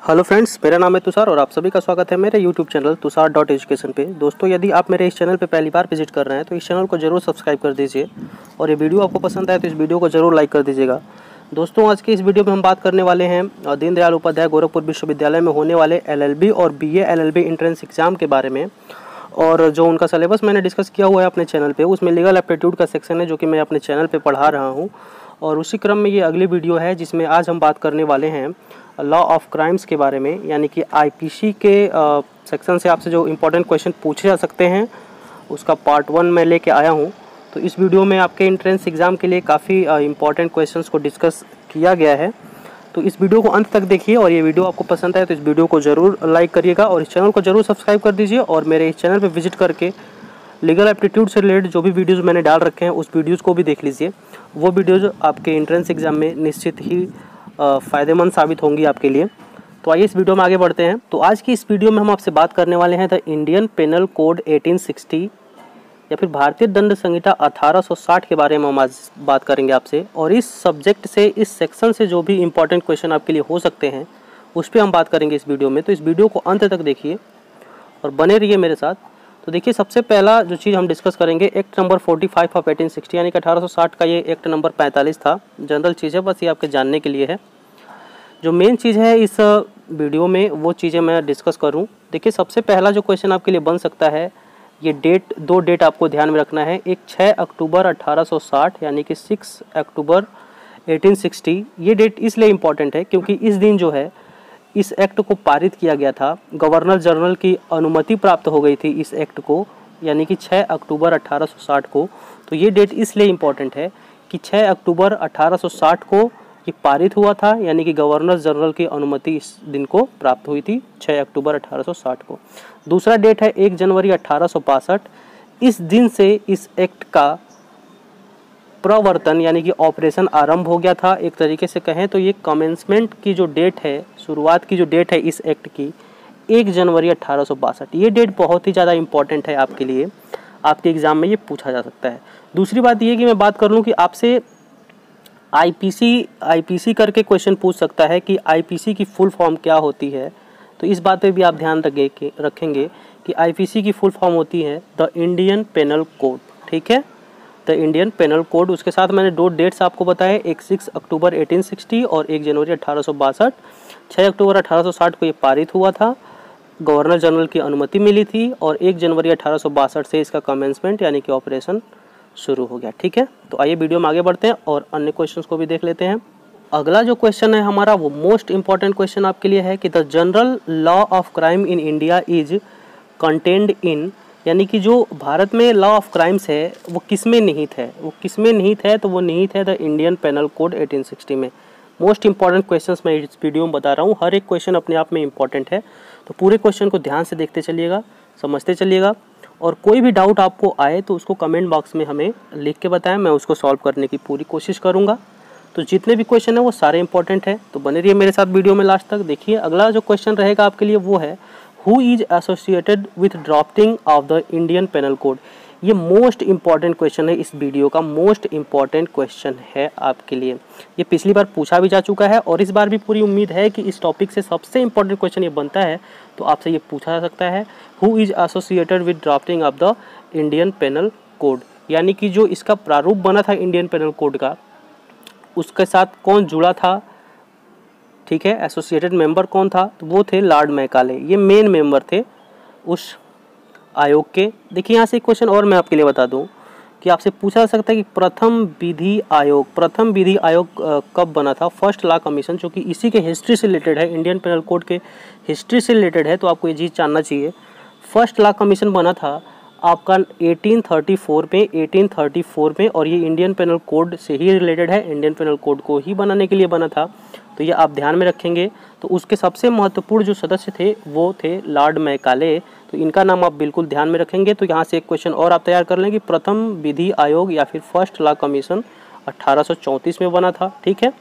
Hello friends, मेरा नाम है तुषार और आप सभी का स्वागत है मेरे यूट्यूब चैनल तुषार.education पे। दोस्तों, यदि आप मेरे इस चैनल पे पहली बार विजिट कर रहे हैं तो इस चैनल को जरूर सब्सक्राइब कर दीजिए और ये वीडियो आपको पसंद आए तो इस वीडियो को जरूर लाइक कर दीजिएगा। दोस्तों, आज की इस वीडियो में हम बात करने वाले हैं दीनदयाल उपाध्याय गोरखपुर विश्वविद्यालय में होने वाले LLB और BA LLB एंट्रेंस एग्जाम के बारे में। और जो उनका सिलेबस मैंने डिस्कस किया हुआ है अपने चैनल पे, उसमें लीगल एप्टीट्यूड का सेक्शन है जो कि मैं अपने चैनल पे पढ़ा रहा हूँ। और उसी क्रम में ये अगली वीडियो है जिसमें आज हम बात करने वाले हैं लॉ ऑफ क्राइम्स के बारे में, यानी कि IPC के सेक्शन से आपसे जो इम्पोर्टेंट क्वेश्चन पूछे जा सकते हैं उसका पार्ट 1 मैं लेके आया हूँ। तो इस वीडियो में आपके एंट्रेंस एग्ज़ाम के लिए काफ़ी इम्पोर्टेंट क्वेश्चंस को डिस्कस किया गया है। तो इस वीडियो को अंत तक देखिए और ये वीडियो आपको पसंद आए तो इस वीडियो को ज़रूर लाइक करिएगा और इस चैनल को ज़रूर सब्सक्राइब कर दीजिए। और मेरे इस चैनल पर विजिट करके लीगल एप्टीट्यूड से रिलेटेड जो भी वीडियोज़ मैंने डाल रखे हैं उस वीडियोज़ को भी देख लीजिए। वो वीडियोज़ आपके एंट्रेंस एग्ज़ाम में निश्चित ही फ़ायदेमंद साबित होंगी आपके लिए। तो आइए इस वीडियो में आगे बढ़ते हैं। तो आज की इस वीडियो में हम आपसे बात करने वाले हैं द इंडियन पेनल कोड 1860 या फिर भारतीय दंड संहिता 1860 के बारे में हम आज बात करेंगे आपसे। और इस सब्जेक्ट से, इस सेक्शन से जो भी इम्पोर्टेंट क्वेश्चन आपके लिए हो सकते हैं उस पर हम बात करेंगे इस वीडियो में। तो इस वीडियो को अंत तक देखिए और बने रहिए मेरे साथ। तो देखिए, सबसे पहला जो चीज़ हम डिस्कस करेंगे एक्ट नंबर 45 ऑफ 1860, यानी कि 1860 का ये एक्ट नंबर 45 था। जनरल चीज़ है, बस ये आपके जानने के लिए है। जो मेन चीज़ है इस वीडियो में वो चीज़ें मैं डिस्कस करूं। देखिए, सबसे पहला जो क्वेश्चन आपके लिए बन सकता है, ये दो डेट आपको ध्यान में रखना है। एक 6 अक्टूबर 1860 यानी कि 6 अक्टूबर 1860। ये डेट इसलिए इम्पॉर्टेंट है क्योंकि इस दिन जो है इस एक्ट को पारित किया गया था। गवर्नर जनरल की अनुमति प्राप्त हो गई थी इस एक्ट को, यानी कि 6 अक्टूबर 1860 को। तो ये डेट इसलिए इम्पॉर्टेंट है कि 6 अक्टूबर 1860 को ये पारित हुआ था, यानी कि गवर्नर जनरल की अनुमति इस दिन को प्राप्त हुई थी 6 अक्टूबर 1860 को। दूसरा डेट है 1 जनवरी 1862। इस दिन से इस एक्ट का प्रवर्तन यानी कि ऑपरेशन आरंभ हो गया था। एक तरीके से कहें तो ये कमेंसमेंट की जो डेट है, शुरुआत की जो डेट है इस एक्ट की, 1 जनवरी 1862। ये डेट बहुत ही ज़्यादा इंपॉर्टेंट है आपके लिए, आपके एग्ज़ाम में ये पूछा जा सकता है। दूसरी बात ये कि मैं बात कर लूँ कि आपसे IPC करके क्वेश्चन पूछ सकता है कि IPC की फुल फॉर्म क्या होती है। तो इस बात पे भी आप ध्यान रखेंगे कि IPC की फुल फॉर्म होती है द इंडियन पेनल कोड। ठीक है, द इंडियन पेनल कोड। उसके साथ मैंने दो डेट्स आपको बताए, एक 6 अक्टूबर 1860 और 1 जनवरी 1862। 6 अक्टूबर 1860 को ये पारित हुआ था, गवर्नर जनरल की अनुमति मिली थी और 1 जनवरी 1862 से इसका कमेंसमेंट यानी कि ऑपरेशन शुरू हो गया। ठीक है, तो आइए वीडियो में आगे बढ़ते हैं और अन्य क्वेश्चंस को भी देख लेते हैं। अगला जो क्वेश्चन है हमारा वो मोस्ट इंपॉर्टेंट क्वेश्चन आपके लिए है कि the general law of crime in India is contained in, यानी कि जो भारत में लॉ ऑफ क्राइम्स है वो किस में निहित है। वो किस में निहित है? तो वो निहित है द इंडियन पेनल कोड 1860 में। मोस्ट इंपॉर्टेंट क्वेश्चंस मैं इस वीडियो में बता रहा हूँ। हर एक क्वेश्चन अपने आप में इंपॉर्टेंट है, तो पूरे क्वेश्चन को ध्यान से देखते चलिएगा, समझते चलिएगा। और कोई भी डाउट आपको आए तो उसको कमेंट बॉक्स में हमें लिख के बताएं, मैं उसको सॉल्व करने की पूरी कोशिश करूँगा। तो जितने भी क्वेश्चन है वो सारे इंपॉर्टेंट है, तो बने रहिए मेरे साथ वीडियो में लास्ट तक। देखिए, अगला जो क्वेश्चन रहेगा आपके लिए वो है who is associated with drafting of the Indian Penal Code. ये मोस्ट इंपॉर्टेंट क्वेश्चन है, इस वीडियो का मोस्ट इंपॉर्टेंट क्वेश्चन है आपके लिए। ये पिछली बार पूछा भी जा चुका है और इस बार भी पूरी उम्मीद है कि इस टॉपिक से सबसे इंपॉर्टेंट क्वेश्चन ये बनता है, तो आपसे ये पूछा जा सकता है who is associated with drafting of the Indian Penal Code, यानी कि जो इसका प्रारूप बना था इंडियन पेनल कोड का, उसके साथ कौन जुड़ा था। ठीक है, एसोसिएटेड मेंबर कौन था? तो वो थे लॉर्ड मैकाले, ये मेन मेंबर थे उस आयोग के। देखिए, यहाँ से एक क्वेश्चन और मैं आपके लिए बता दूं कि आपसे पूछा जा सकता है कि प्रथम विधि आयोग कब बना था। फर्स्ट लॉ कमीशन, जो कि इसी के हिस्ट्री से रिलेटेड है, इंडियन पेनल कोड के हिस्ट्री से रिलेटेड है, तो आपको ये चीज़ जानना चाहिए। फर्स्ट लॉ कमीशन बना था आपका 1834 में और ये इंडियन पेनल कोड से ही रिलेटेड है, इंडियन पेनल कोड को ही बनाने के लिए बना था, तो ये आप ध्यान में रखेंगे। तो उसके सबसे महत्वपूर्ण जो सदस्य थे वो थे लॉर्ड मैकाले, तो इनका नाम आप बिल्कुल ध्यान में रखेंगे। तो यहाँ से एक क्वेश्चन और आप तैयार कर लें कि प्रथम विधि आयोग या फिर फर्स्ट लॉ कमीशन 1834 में बना था। ठीक है,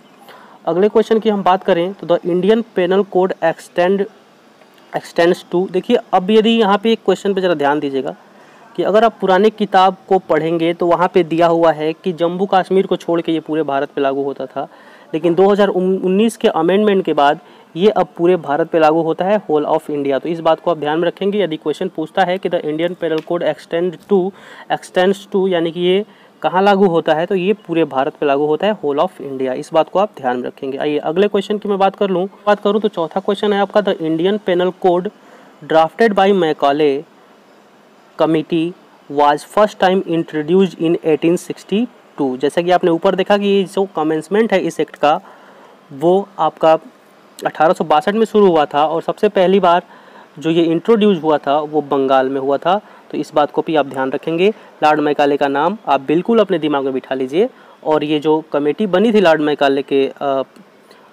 अगले क्वेश्चन की हम बात करें तो the Indian Penal Code extends to. देखिए, अब यदि यहाँ पे एक क्वेश्चन पे ज़रा ध्यान दीजिएगा कि अगर आप पुराने किताब को पढ़ेंगे तो वहाँ पे दिया हुआ है कि जम्मू कश्मीर को छोड़ के ये पूरे भारत पे लागू होता था, लेकिन 2019 के अमेंडमेंट के बाद ये अब पूरे भारत पे लागू होता है, होल ऑफ इंडिया। तो इस बात को आप ध्यान में रखेंगे। यदि क्वेश्चन पूछता है कि the Indian Penal Code extends to यानी कि ये कहाँ लागू होता है, तो ये पूरे भारत पे लागू होता है, होल ऑफ इंडिया। इस बात को आप ध्यान में रखेंगे। आइए अगले क्वेश्चन की मैं बात करूँ तो चौथा क्वेश्चन है आपका, the Indian Penal Code drafted by Macaulay committee was first time introduced in 1862। जैसा कि आपने ऊपर देखा कि ये जो कमेंसमेंट है इस एक्ट का वो आपका 1862 में शुरू हुआ था और सबसे पहली बार जो ये इंट्रोड्यूस हुआ था वो बंगाल में हुआ था। तो इस बात को भी आप ध्यान रखेंगे। लॉर्ड मैकाले का नाम आप बिल्कुल अपने दिमाग में बिठा लीजिए। और ये जो कमेटी बनी थी लॉर्ड मैकाले के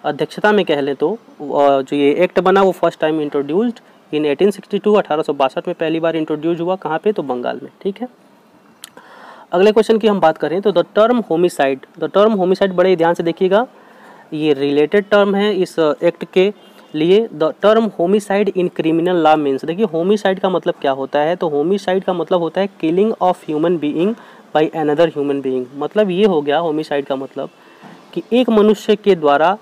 अध्यक्षता में कह लें तो जो ये एक्ट बना वो फर्स्ट टाइम इंट्रोड्यूस्ड इन 1862, 1862 में पहली बार इंट्रोड्यूस हुआ। कहाँ पे? तो बंगाल में। ठीक है, अगले क्वेश्चन की हम बात करें तो द टर्म होमिसाइड बड़े ध्यान से देखिएगा, ये रिलेटेड टर्म है इस एक्ट के लिए। The term homicide in criminal law means, देखिए होमिसाइड का मतलब क्या होता है, तो होमिसाइड का मतलब होता है killing of human being by another human being. मतलब ये हो गया होमिसाइड का मतलब कि एक मनुष्य के द्वारा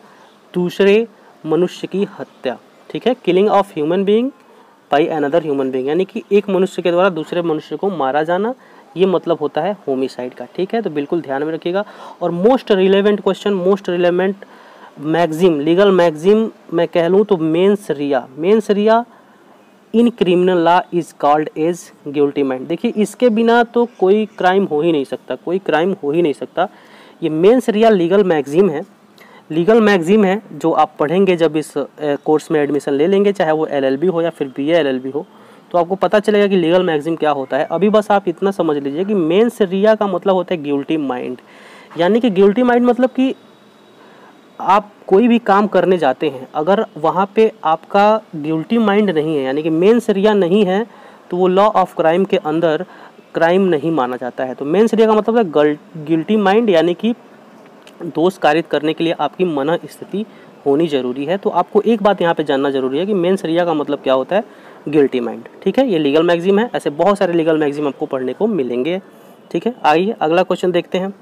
दूसरे मनुष्य की हत्या। ठीक है, killing of human being by another human being, यानी कि एक मनुष्य के द्वारा दूसरे मनुष्य को मारा जाना, ये मतलब होता है होमिसाइड का। ठीक है, तो बिल्कुल ध्यान में रखिएगा। और most relevant question, most relevant maxim, legal maxim मैं कह लूँ तो mens rea in criminal law is called as guilty mind. देखिए इसके बिना तो कोई क्राइम हो ही नहीं सकता, ये मेंस रिया लीगल मैगजिम है जो आप पढ़ेंगे जब इस कोर्स में एडमिशन ले लेंगे, चाहे वो LLB हो या फिर BA LLB हो, तो आपको पता चलेगा कि लीगल मैगजिम क्या होता है। अभी बस आप इतना समझ लीजिए कि मेंस रिया का मतलब होता है गिल्टी माइंड, यानी कि गिल्टी माइंड मतलब कि आप कोई भी काम करने जाते हैं, अगर वहाँ पे आपका गिल्टी माइंड नहीं है यानी कि मेंस रिया नहीं है, तो वो लॉ ऑफ क्राइम के अंदर क्राइम नहीं माना जाता है। तो मेंस रिया का मतलब है गिल्टी माइंड, यानी कि दोष कारित करने के लिए आपकी मन स्थिति होनी जरूरी है। तो आपको एक बात यहाँ पे जानना जरूरी है कि मेंस रिया का मतलब क्या होता है, गिल्टी माइंड। ठीक है, ये लीगल मैगजिम है, ऐसे बहुत सारे लीगल मैगजिम आपको पढ़ने को मिलेंगे। ठीक है, आइए अगला क्वेश्चन देखते हैं।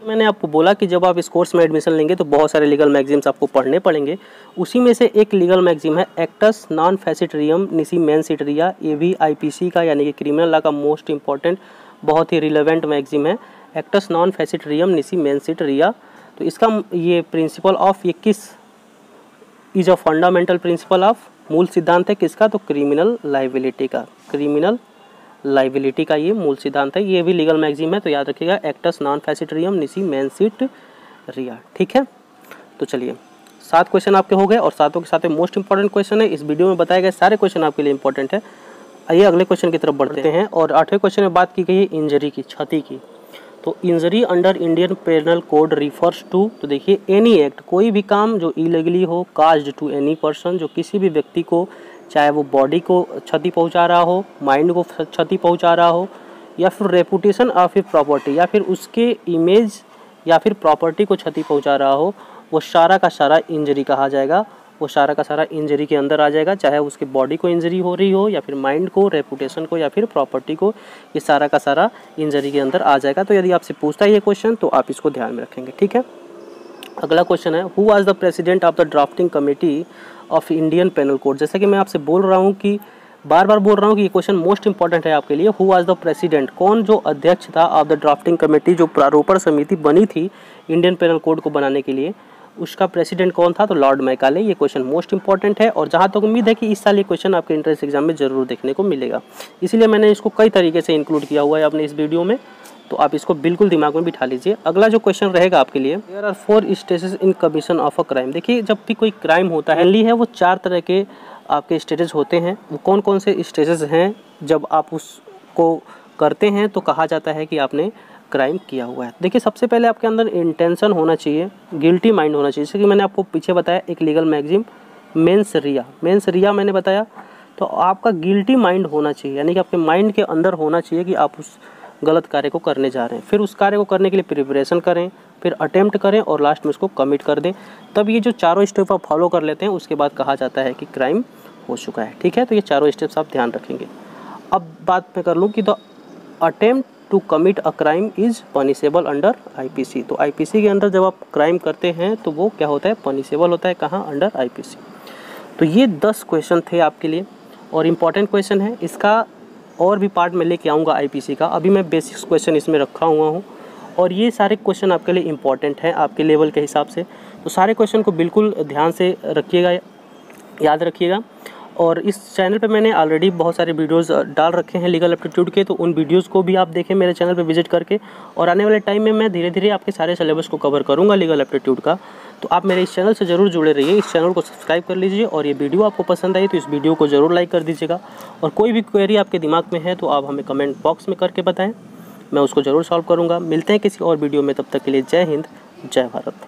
मैंने आपको बोला कि जब आप इस कोर्स में एडमिशन लेंगे तो बहुत सारे लीगल मैगजीम्स आपको पढ़ने पड़ेंगे। उसी में से एक लीगल मैगजीम है एक्टस नॉन फैसिटरियम निसी मेंस रिया। ये भी IPC का यानी कि क्रिमिनल लॉ का मोस्ट इंपॉर्टेंट बहुत ही रिलेवेंट मैगजीम है, एक्टस नॉन फैसिटरियम निसी मेंस रिया। तो इसका ये प्रिंसिपल ऑफ, ये किस is a fundamental principle of, मूल सिद्धांत है किसका, तो क्रिमिनल लाइबिलिटी का ये मूल सिद्धांत है। ये भी लीगल मैगजीम है, तो याद रखिएगा एक्टस नॉन फैसिटरियम निसी मेंसिट रिया। ठीक है, तो चलिए 7 क्वेश्चन आपके हो गए और सातों के साथ मोस्ट इंपॉर्टेंट क्वेश्चन है। इस वीडियो में बताए गए सारे क्वेश्चन आपके लिए इंपॉर्टेंट है। आइए अगले क्वेश्चन की तरफ बढ़ते हैं। और 8वें क्वेश्चन में बात की गई है इंजरी की, क्षति की। तो injury under Indian Penal Code refers to, तो देखिए एनी एक्ट, कोई भी काम जो इलीगली हो, काज्ड टू एनी पर्सन, जो किसी भी व्यक्ति को, चाहे वो बॉडी को क्षति पहुंचा रहा हो, माइंड को क्षति पहुंचा रहा हो, या फिर रेपुटेशन और फिर प्रॉपर्टी, या फिर उसके इमेज या फिर प्रॉपर्टी को क्षति पहुंचा रहा हो, वो सारा का सारा इंजरी कहा जाएगा। वो सारा का सारा इंजरी के अंदर आ जाएगा, चाहे उसके बॉडी को इंजरी हो रही हो या फिर माइंड को, रेपुटेशन को या फिर प्रॉपर्टी को, ये सारा का सारा इंजरी के अंदर आ जाएगा। तो यदि आपसे पूछता है ये क्वेश्चन तो आप इसको ध्यान में रखेंगे। ठीक है, अगला क्वेश्चन है who was the president of the drafting committee of Indian Penal Code. जैसे कि मैं आपसे बोल रहा हूँ कि बार बार बोल रहा हूँ कि ये क्वेश्चन मोस्ट इंपॉर्टेंट है आपके लिए। हु वाज द प्रेसिडेंट, कौन जो अध्यक्ष था ऑफ द ड्राफ्टिंग कमेटी, जो प्रारूपण समिति बनी थी इंडियन पेनल कोड को बनाने के लिए, उसका प्रेसिडेंट कौन था, तो लॉर्ड मैकाले। ये क्वेश्चन मोस्ट इंपॉर्टेंट है और जहाँ तक उम्मीद है कि इस साल ये क्वेश्चन आपके एंट्रेंस एग्जाम में जरूर देखने को मिलेगा, इसीलिए मैंने इसको कई तरीके से इंक्लूड किया हुआ है अपने इस वीडियो में, तो आप इसको बिल्कुल दिमाग में बिठा लीजिए। अगला जो क्वेश्चन रहेगा आपके लिए, there are 4 stages in commission of a crime. देखिए जब भी कोई क्राइम होता है है वो 4 तरह के आपके स्टेजेस होते हैं। वो कौन कौन से स्टेजेस हैं, जब आप उसको करते हैं तो कहा जाता है कि आपने क्राइम किया हुआ है। देखिए सबसे पहले आपके अंदर इंटेंशन होना चाहिए, गिल्टी माइंड होना चाहिए। जैसे कि मैंने आपको पीछे बताया एक लीगल मैगजीम मेंस रिया मैंने बताया, तो आपका गिल्टी माइंड होना चाहिए, यानी कि आपके माइंड के अंदर होना चाहिए कि आप उस गलत कार्य को करने जा रहे हैं। फिर उस कार्य को करने के लिए प्रिपरेशन करें, फिर अटेम्प्ट करें और लास्ट में उसको कमिट कर दें। तब ये जो चारों स्टेप आप फॉलो कर लेते हैं उसके बाद कहा जाता है कि क्राइम हो चुका है। ठीक है, तो ये चारों स्टेप्स आप ध्यान रखेंगे। अब बात मैं कर लूँ कि the attempt to commit a crime is punishable under IPC। तो IPC के अंदर जब आप क्राइम करते हैं तो वो क्या होता है, पनिशेबल होता है। कहाँ, अंडर IPC। तो ये 10 क्वेश्चन थे आपके लिए और इम्पॉर्टेंट क्वेश्चन है। इसका और भी पार्ट मैं लेके आऊँगा आईपीसी का। अभी मैं बेसिक्स क्वेश्चन इसमें रखा हुआ हूँ और ये सारे क्वेश्चन आपके लिए इम्पॉर्टेंट हैं आपके लेवल के हिसाब से। तो सारे क्वेश्चन को बिल्कुल ध्यान से रखिएगा, याद रखिएगा। और इस चैनल पे मैंने ऑलरेडी बहुत सारे वीडियोस डाल रखे हैं लीगल एप्टीट्यूड के, तो उन वीडियोस को भी आप देखें मेरे चैनल पे विजिट करके। और आने वाले टाइम में मैं धीरे धीरे आपके सारे सिलेबस को कवर करूँगा लीगल एप्टीट्यूड का। तो आप मेरे इस चैनल से ज़रूर जुड़े रहिए, इस चैनल को सब्सक्राइब कर लीजिए। और ये वीडियो आपको पसंद आई तो इस वीडियो को ज़रूर लाइक कर दीजिएगा। और कोई भी क्वेरी आपके दिमाग में है तो आप हमें कमेंट बॉक्स में करके बताएँ, मैं उसको ज़रूर सॉल्व करूँगा। मिलते हैं किसी और वीडियो में, तब तक के लिए जय हिंद, जय भारत।